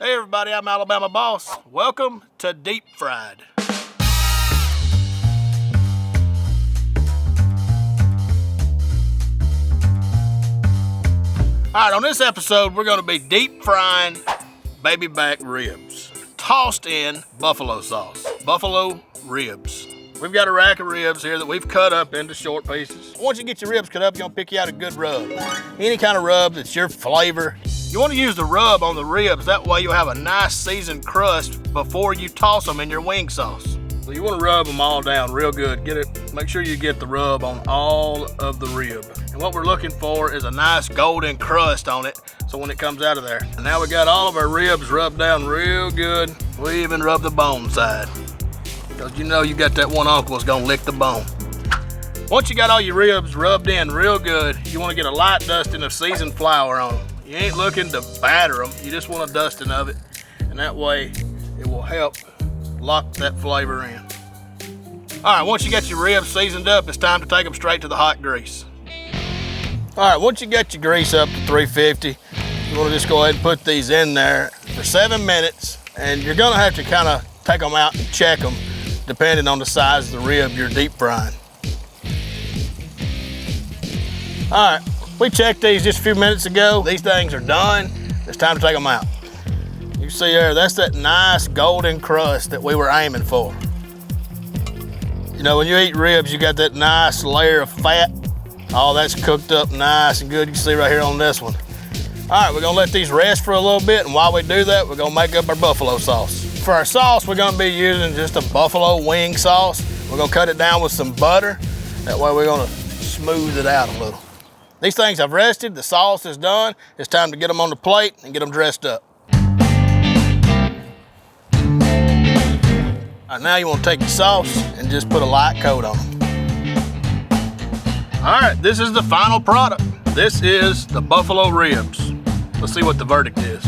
Hey everybody, I'm Alabama Boss. Welcome to Deep Fried. Alright, on this episode, we're gonna be deep frying baby back ribs. Tossed in buffalo sauce. Buffalo ribs. We've got a rack of ribs here that we've cut up into short pieces. Once you get your ribs cut up, you're gonna pick you out a good rub. Any kind of rub that's your flavor. You want to use the rub on the ribs, that way you'll have a nice seasoned crust before you toss them in your wing sauce. So you want to rub them all down real good. Make sure you get the rub on all of the rib. And what we're looking for is a nice golden crust on it, so when it comes out of there. And now we got all of our ribs rubbed down real good. We even rub the bone side, because you know you got that one uncle that's gonna lick the bone. Once you got all your ribs rubbed in real good, you want to get a light dusting of seasoned flour on them. You ain't looking to batter them, you just want a dusting of it, and that way it will help lock that flavor in. All right, once you got your ribs seasoned up, it's time to take them straight to the hot grease. All right, once you got your grease up to 350, you want to just go ahead and put these in there for 7 minutes, and you're gonna have to kind of take them out and check them depending on the size of the rib you're deep frying. All right. We checked these just a few minutes ago. These things are done. It's time to take them out. You see there, that's that nice golden crust that we were aiming for. You know, when you eat ribs, you got that nice layer of fat. All that's cooked up nice and good. You can see right here on this one. All right, we're gonna let these rest for a little bit, and while we do that, we're gonna make up our buffalo sauce. For our sauce, we're gonna be using just a buffalo wing sauce. We're gonna cut it down with some butter. That way we're gonna smooth it out a little. These things have rested, the sauce is done. It's time to get them on the plate and get them dressed up. All right, now you want to take your sauce and just put a light coat on them. All right, this is the final product. This is the buffalo ribs. Let's see what the verdict is.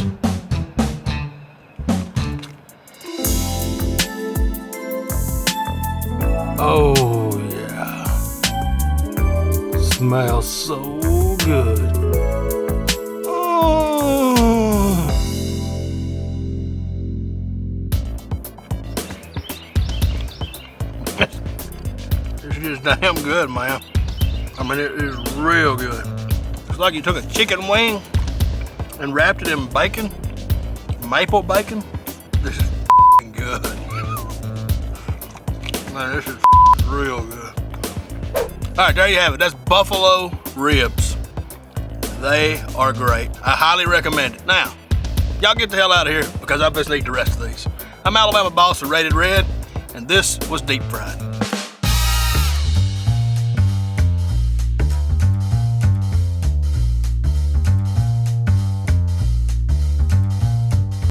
Oh yeah, smells so good. Oh. This is damn good, man. I mean, it is real good. It's like you took a chicken wing and wrapped it in bacon, maple bacon. This is good. Man, this is real good. All right, there you have it. That's buffalo ribs. They are great. I highly recommend it. Now, y'all get the hell out of here, because I best need the rest of these. I'm Alabama Boss of Rated Red, and this was Deep Fried.